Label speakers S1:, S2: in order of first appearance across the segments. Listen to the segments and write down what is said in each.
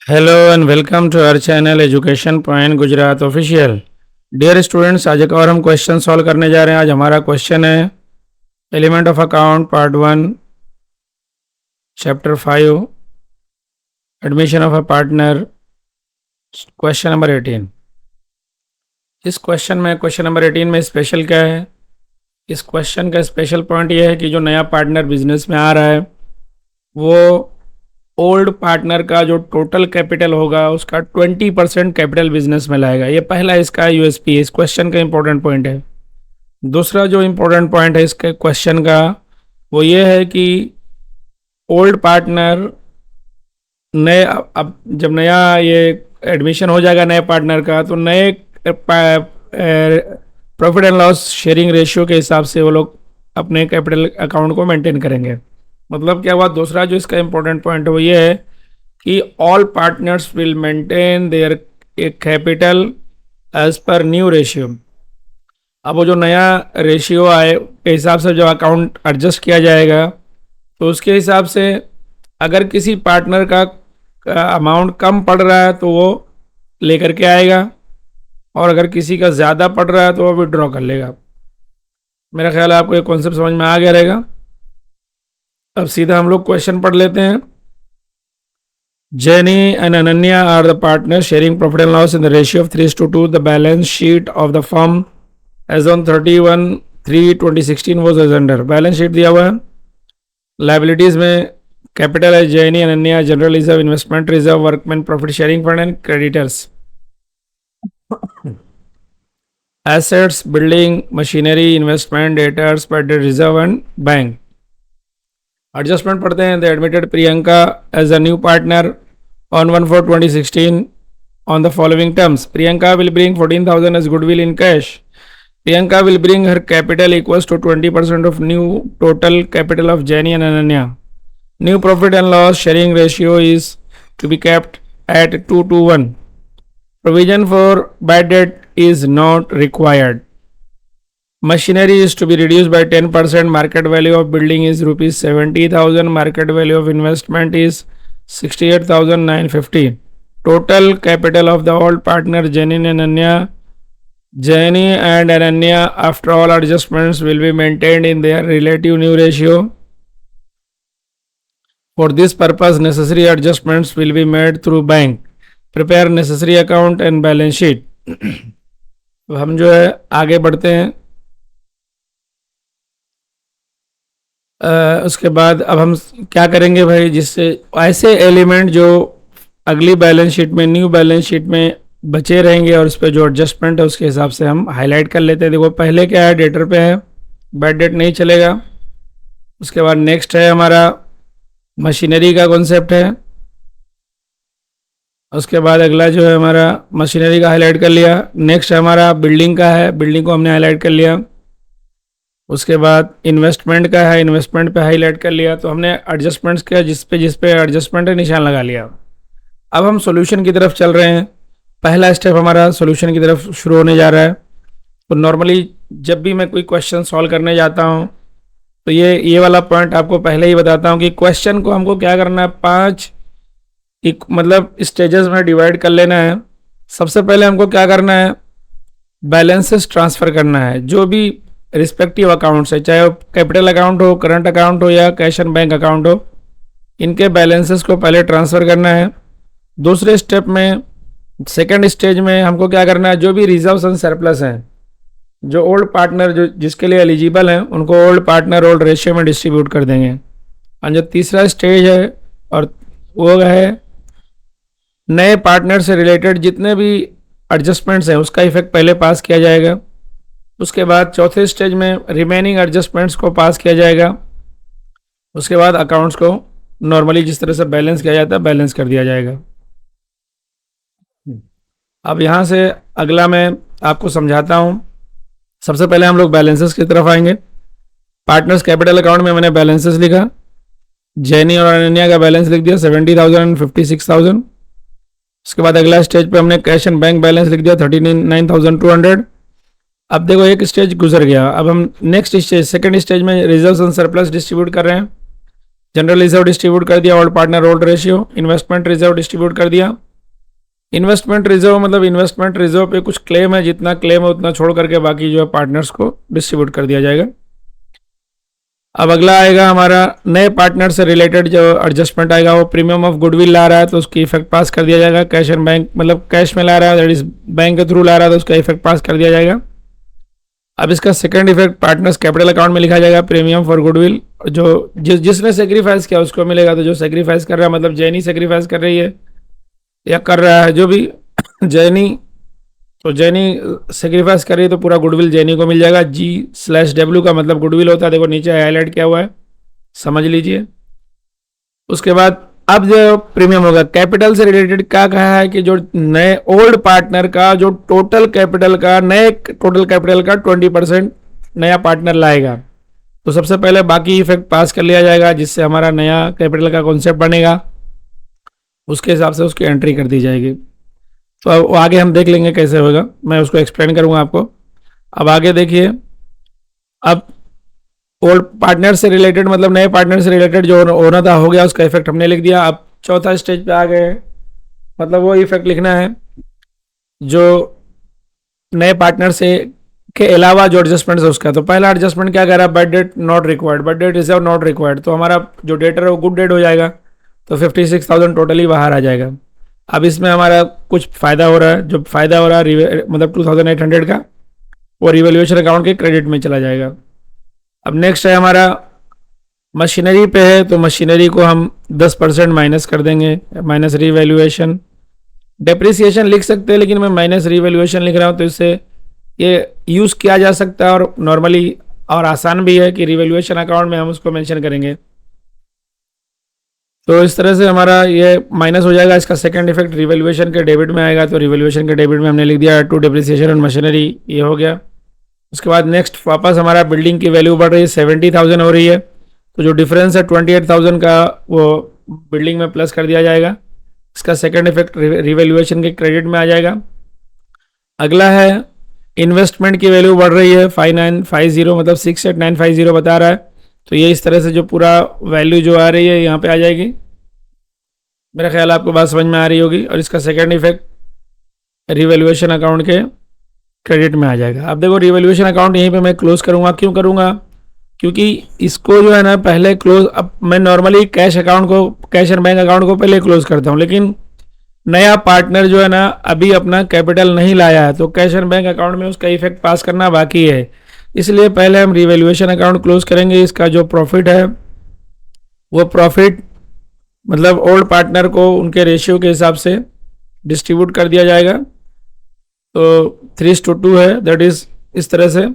S1: Hello and welcome to our channel education point Gujarat official. Dear students, आज एक और हम क्वेश्चन सॉल्व करने जा रहे हैं। आज हमारा क्वेश्चन है element of account part 1 chapter 5 admission of a partner, question number 18। इस क्वेश्चन नंबर 18 में स्पेशल क्या है? इस क्वेश्चन का स्पेशल पॉइंट यह है कि जो नया पार्टनर बिजनेस में आ रहा है वो ओल्ड पार्टनर का जो टोटल कैपिटल होगा उसका 20% कैपिटल बिजनेस में लाएगा। ये पहला इसका यूएसपी है, इस क्वेश्चन का इंपॉर्टेंट पॉइंट है। दूसरा जो इंपॉर्टेंट पॉइंट है इसके क्वेश्चन का वो ये है कि ओल्ड पार्टनर नए अब जब नया ये एडमिशन हो जाएगा नए पार्टनर का तो नए profit and loss sharing ratio के हिसाब से वो लोग अपने कैपिटल अकाउंट को मेंटेन करेंगे। मतलब क्या हुआ? दूसरा जो इसका इंपॉर्टेंट पॉइंट है वो ये है कि all partners will maintain their capital as per new ratio. अब वो जो नया रेशियो आए के हिसाब से जो अकाउंट एडजस्ट किया जाएगा तो उसके हिसाब से अगर किसी पार्टनर का अमाउंट कम पड़ रहा है तो वो लेकर के आएगा और अगर किसी का ज़्यादा पड़ रहा है तो वो विड्रॉ कर लेगा। मेरा ख्याल है आपको ये कॉन्सेप्ट समझ में आ गया रहेगा। अब सीधा हम लोग क्वेश्चन पढ़ लेते हैं। Jenny and Ananya are the partner sharing profit and loss in the ratio of 3:2। The balance sheet of the firm as on 31/3/2016 was as under. Balance sheet दिया हुआ है। लाइबिलिटीज में कैपिटल है Jenny Ananya, general reserve, investment reserve, workmen profit sharing fund and creditors. Assets building machinery, investment, debtors, paid reserve and bank. Adjustment पढ़ते हैं। The admitted Priyanka as a new partner on 1/4/2016 on the following terms. Priyanka will bring 14,000 as goodwill in cash. Priyanka will bring her capital equals to 20% of new total capital of Jenny and Ananya. New profit and loss sharing ratio is to be kept at 2:1. Provision for bad debt is not required. Machinery is to be reduced by 10%. Market value of building is rupees 70,000. Market value of investment is 68,950. Total capital of the old partner Jenny and Ananya after all adjustments will be maintained in their relative new ratio. For this purpose necessary adjustments will be made through bank. Prepare necessary account and balance sheet. तो हम जो है आगे बढ़ते हैं। उसके बाद अब हम क्या करेंगे भाई, जिससे ऐसे एलिमेंट जो अगली बैलेंस शीट में न्यू बैलेंस शीट में बचे रहेंगे और उस पर जो एडजस्टमेंट है उसके हिसाब से हम हाईलाइट कर लेते हैं। देखो पहले क्या है, डेटर पे है, बैड डेट नहीं चलेगा। उसके बाद नेक्स्ट है हमारा मशीनरी का कॉन्सेप्ट है। उसके बाद अगला जो है हमारा मशीनरी का हाईलाइट कर लिया। नेक्स्ट हमारा बिल्डिंग का है, बिल्डिंग को हमने हाईलाइट कर लिया। उसके बाद इन्वेस्टमेंट का है, इन्वेस्टमेंट पे हाईलाइट कर लिया। तो हमने एडजस्टमेंट्स किया, जिस पे एडजस्टमेंट है निशान लगा लिया। अब हम सॉल्यूशन की तरफ चल रहे हैं। पहला स्टेप हमारा सॉल्यूशन की तरफ शुरू होने जा रहा है। तो नॉर्मली जब भी मैं कोई क्वेश्चन सॉल्व करने जाता हूँ तो ये वाला पॉइंट आपको पहले ही बताता हूँ कि क्वेश्चन को हमको क्या करना है, 5 मतलब स्टेजेस में डिवाइड कर लेना है। सबसे पहले हमको क्या करना है, बैलेंसेस ट्रांसफ़र करना है। जो भी रिस्पेक्टिव अकाउंट्स है, चाहे वो कैपिटल अकाउंट हो, करंट अकाउंट हो या कैश एंड बैंक अकाउंट हो, इनके बैलेंसेस को पहले ट्रांसफ़र करना है। दूसरे स्टेप में, सेकंड स्टेज में हमको क्या करना है, जो भी रिजर्व्स एंड सरप्लस हैं, जो ओल्ड पार्टनर जो जिसके लिए एलिजिबल हैं उनको ओल्ड पार्टनर ओल्ड रेशियो में डिस्ट्रीब्यूट कर देंगे। और जो तीसरा स्टेज है और वो है नए पार्टनर से रिलेटेड जितने भी एडजस्टमेंट्स हैं उसका इफेक्ट पहले पास किया जाएगा। उसके बाद चौथे स्टेज में रिमेनिंग एडजस्टमेंट्स को पास किया जाएगा। उसके बाद अकाउंट्स को नॉर्मली जिस तरह से बैलेंस किया जाता है बैलेंस कर दिया जाएगा। अब यहाँ से अगला मैं आपको समझाता हूँ। सबसे पहले हम लोग बैलेंसेस की तरफ आएंगे। पार्टनर्स कैपिटल अकाउंट में मैंने बैलेंसेस लिखा। जेनी और अनन्या का बैलेंस लिख दिया 70,000 एंड 56,000। उसके बाद अगला स्टेज पे हमने कैश एंड बैंक बैलेंस लिख दिया 39,200। अब देखो एक स्टेज गुजर गया। अब हम नेक्स्ट स्टेज सेकंड स्टेज में रिजर्व्स एंड सरप्लस डिस्ट्रीब्यूट कर रहे हैं। जनरल रिजर्व डिस्ट्रीब्यूट कर दिया, old partner old ratio. Investment reserve distribute कर दिया। इन्वेस्टमेंट रिजर्व मतलब इन्वेस्टमेंट रिजर्व पे कुछ क्लेम है, जितना क्लेम है उतना छोड़ करके बाकी जो है पार्टनर्स को डिस्ट्रीब्यूट कर दिया जाएगा। अब अगला आएगा हमारा नए पार्टनर से रिलेटेड जो एडजस्टमेंट आएगा, वो प्रीमियम ऑफ गुडविल ला रहा है तो उसकी इफेक्ट पास कर दिया जाएगा। कैश एंड बैंक मतलब कैश में ला रहा है, दैट इज बैंक के थ्रू ला रहा है तो उसका इफेक्ट पास कर दिया जाएगा। अब इसका second effect partners capital account में लिखा जाएगा, प्रीमियम फॉर गुडविल जो जिसने सेक्रीफाइस किया उसको मिलेगा। तो जो सेक्रीफाइस कर रहा है मतलब जैनी सेक्रीफाइस कर रही है या कर रहा है जो भी जैनी, तो जैनी सेक्रीफाइस कर रही है तो पूरा गुडविल जैनी को मिल जाएगा। G/W का मतलब गुडविल होता है, देखो नीचे हाईलाइट किया हुआ है, समझ लीजिए। उसके बाद अब जो प्रीमियम होगा कैपिटल से रिलेटेड क्या कहा है कि जो नए ओल्ड पार्टनर का जो टोटल कैपिटल का नए टोटल कैपिटल का 20% नया पार्टनर लाएगा तो सबसे पहले बाकी इफेक्ट पास कर लिया जाएगा, जिससे हमारा नया कैपिटल का कॉन्सेप्ट बनेगा, उसके हिसाब से उसकी एंट्री कर दी जाएगी। तो अब आगे हम देख लेंगे कैसे होगा, मैं उसको एक्सप्लेन करूंगा आपको। अब आगे देखिए, अब ओल्ड पार्टनर से रिलेटेड मतलब नए पार्टनर से रिलेटेड जो होना था हो गया, उसका इफेक्ट हमने लिख दिया। अब चौथा स्टेज पे आ गए, मतलब वो इफेक्ट लिखना है जो नए पार्टनर से के अलावा जो एडजस्टमेंट है उसका। तो पहला एडजस्टमेंट क्या कह रहा है, but debt not required, but debt reserve not required, तो हमारा जो डेटर है वो गुड डेट हो जाएगा, तो 56,000 टोटली बाहर आ जाएगा। अब इसमें हमारा कुछ फ़ायदा हो रहा है, जो फ़ायदा हो रहा है मतलब 2800 का, वो रिवैल्यूएशन अकाउंट के क्रेडिट में चला जाएगा। अब नेक्स्ट है हमारा मशीनरी पे है, तो मशीनरी को हम 10% माइनस कर देंगे, माइनस रिवैल्यूएशन। डेप्रिसिएशन लिख सकते हैं लेकिन मैं माइनस रिवैल्यूएशन लिख रहा हूँ, तो इससे ये यूज़ किया जा सकता है और नॉर्मली और आसान भी है कि रिवैल्यूएशन अकाउंट में हम उसको मेंशन करेंगे। तो इस तरह से हमारा ये माइनस हो जाएगा। इसका सेकंड इफेक्ट रिवैल्यूएशन के डेबिट में आएगा, तो रिवैल्यूएशन के डेबिट में हमने लिख दिया टू डेप्रिसिएशन ऑन मशीनरी, ये हो गया। उसके बाद नेक्स्ट वापस हमारा बिल्डिंग की वैल्यू बढ़ रही है, 70,000 हो रही है, तो जो डिफरेंस है 28,000 का वो बिल्डिंग में प्लस कर दिया जाएगा। इसका सेकंड इफेक्ट रिवैल्यूएशन के क्रेडिट में आ जाएगा। अगला है इन्वेस्टमेंट की वैल्यू बढ़ रही है 5950 मतलब 68950 बता रहा है, तो ये इस तरह से जो पूरा वैल्यू जो आ रही है यहाँ पे आ जाएगी। मेरा ख्याल आपको बात समझ में आ रही होगी। और इसका सेकंड इफेक्ट रिवैल्यूएशन अकाउंट के क्रेडिट में आ जाएगा। अब देखो रिवैल्यूएशन अकाउंट यहीं पे मैं क्लोज करूँगा, क्यों करूँगा, क्योंकि इसको जो है ना पहले क्लोज, अब मैं नॉर्मली कैश अकाउंट को, कैश एंड बैंक अकाउंट को पहले क्लोज करता हूँ, लेकिन नया पार्टनर जो है ना अभी अपना कैपिटल नहीं लाया है, तो कैश एंड बैंक अकाउंट में उसका इफेक्ट पास करना बाकी है, इसलिए पहले हम रिवैल्यूएशन अकाउंट क्लोज करेंगे। इसका जो प्रॉफिट है वो प्रॉफिट मतलब ओल्ड पार्टनर को उनके रेशियो के हिसाब से डिस्ट्रीब्यूट कर दिया जाएगा, तो 3:2 है, दैट इज इस तरह से।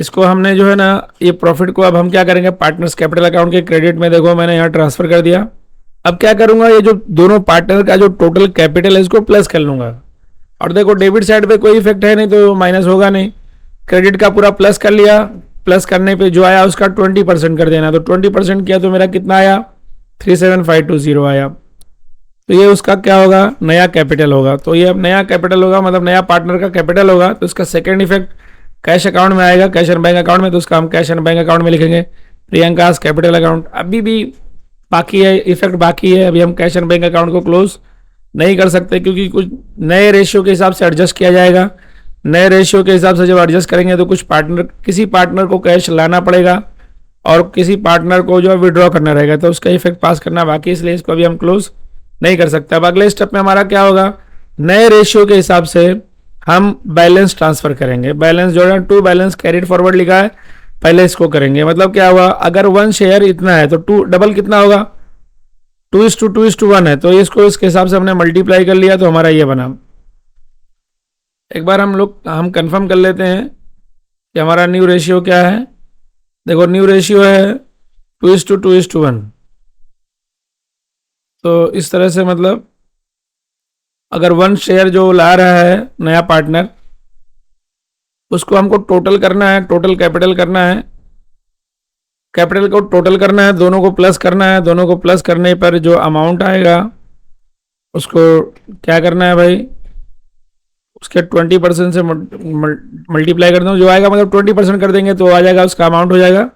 S1: इसको हमने जो है ना ये प्रॉफिट को अब हम क्या करेंगे, पार्टनर्स कैपिटल अकाउंट के क्रेडिट में देखो मैंने यहाँ ट्रांसफर कर दिया। अब क्या करूंगा, ये जो दोनों पार्टनर का जो टोटल कैपिटल है इसको प्लस कर लूंगा, और देखो डेबिट साइड पे कोई इफेक्ट है नहीं तो माइनस होगा नहीं, क्रेडिट का पूरा प्लस कर लिया, प्लस करने पे जो आया उसका 20% कर देना, तो 20% किया तो मेरा कितना आया 37520 आया, तो ये उसका क्या होगा, नया कैपिटल होगा। तो ये अब नया कैपिटल होगा मतलब नया पार्टनर का कैपिटल होगा, तो इसका सेकंड इफेक्ट कैश अकाउंट में आएगा, कैश एंड बैंक अकाउंट में, तो उसका हम कैश एंड बैंक अकाउंट में लिखेंगे प्रियंकास कैपिटल अकाउंट। अभी भी बाकी है, इफेक्ट बाकी है, अभी हम कैश एंड बैंक अकाउंट को क्लोज नहीं कर सकते क्योंकि कुछ नए रेशियो के हिसाब से एडजस्ट किया जाएगा। नए रेशियो के हिसाब से जब एडजस्ट करेंगे तो कुछ पार्टनर, किसी पार्टनर को कैश लाना पड़ेगा और किसी पार्टनर को जो है विड्रॉ करना रहेगा, तो उसका इफेक्ट पास करना बाकी, इसलिए इसको अभी हम क्लोज नहीं कर सकते। अब अगले स्टेप में हमारा क्या होगा, नए रेशियो के हिसाब से हम बैलेंस ट्रांसफर करेंगे। बैलेंस जो है टू बैलेंस कैरिड फॉरवर्ड लिखा है, पहले इसको करेंगे। मतलब क्या हुआ, अगर 1 शेयर इतना है तो 2 डबल कितना होगा 2:1 है, तो इसको इसके हिसाब से हमने मल्टीप्लाई कर लिया, तो हमारा ये बना। एक बार हम कंफर्म कर लेते हैं कि हमारा न्यू रेशियो क्या है। देखो न्यू रेशियो है 2:2:1, तो इस तरह से मतलब अगर 1 शेयर जो ला रहा है नया पार्टनर उसको हमको टोटल करना है, टोटल कैपिटल करना है, कैपिटल को टोटल करना है, दोनों को प्लस करना है, दोनों को प्लस करने पर जो अमाउंट आएगा उसको क्या करना है भाई, उसके 20% से मल्टीप्लाई कर दो, जो आएगा मतलब 20% कर देंगे तो आ जाएगा, उसका अमाउंट हो जाएगा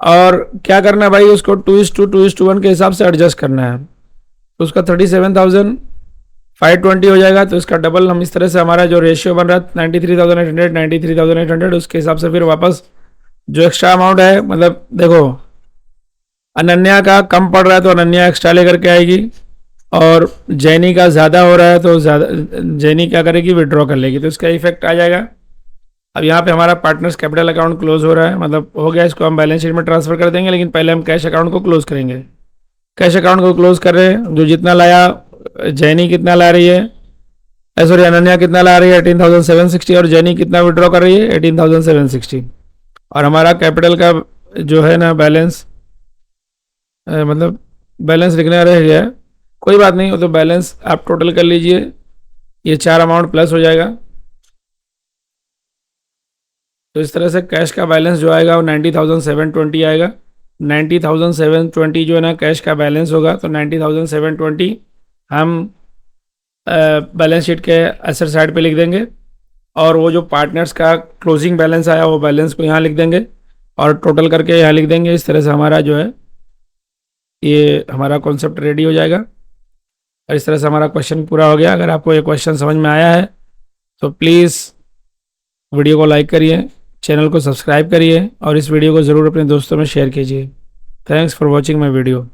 S1: और क्या करना है भाई, उसको 2:1 के हिसाब से एडजस्ट करना है। तो उसका 37,520 हो जाएगा। तो इसका डबल हम इस तरह से, हमारा जो रेशियो बन रहा है 93,800 उसके हिसाब से फिर वापस जो एक्स्ट्रा अमाउंट है, मतलब देखो अनन्या का कम पड़ रहा है तो अनन्या एक्स्ट्रा लेकर के आएगी, और जैनी का ज़्यादा हो रहा है तो ज़्यादा जैनी क्या करेगी, विड्रॉ कर लेगी। तो इसका इफेक्ट आ जाएगा। अब यहाँ पे हमारा पार्टनर्स कैपिटल अकाउंट क्लोज हो रहा है, मतलब हो गया। इसको हम बैलेंस शीट में ट्रांसफर कर देंगे, लेकिन पहले हम कैश अकाउंट को क्लोज करेंगे। कैश अकाउंट को क्लोज कर रहे हैं। जो जितना लाया, जैनी कितना ला रही है, सॉरी अनन्या कितना ला रही है 18,760, और जैनी कितना विड्रॉ कर रही है 18,760। और हमारा कैपिटल का जो है ना बैलेंस, मतलब बैलेंस लिखना रह गया है, कोई बात नहीं, वो तो बैलेंस आप टोटल कर लीजिए। ये 4 अमाउंट प्लस हो जाएगा। तो इस तरह से कैश का बैलेंस जो आएगा वो 90,720 आएगा। 90,720 जो है ना कैश का बैलेंस होगा। तो 90,720 हम बैलेंस शीट के एसेट साइड पे लिख देंगे, और वो जो पार्टनर्स का क्लोजिंग बैलेंस आया वो बैलेंस को यहाँ लिख देंगे, और टोटल करके यहाँ लिख देंगे। इस तरह से हमारा जो है ये हमारा कॉन्सेप्ट रेडी हो जाएगा। और इस तरह से हमारा क्वेश्चन पूरा हो गया। अगर आपको ये क्वेश्चन समझ में आया है तो प्लीज़ वीडियो को लाइक करिए, चैनल को सब्सक्राइब करिए, और इस वीडियो को ज़रूर अपने दोस्तों में शेयर कीजिए। Thanks for watching my video.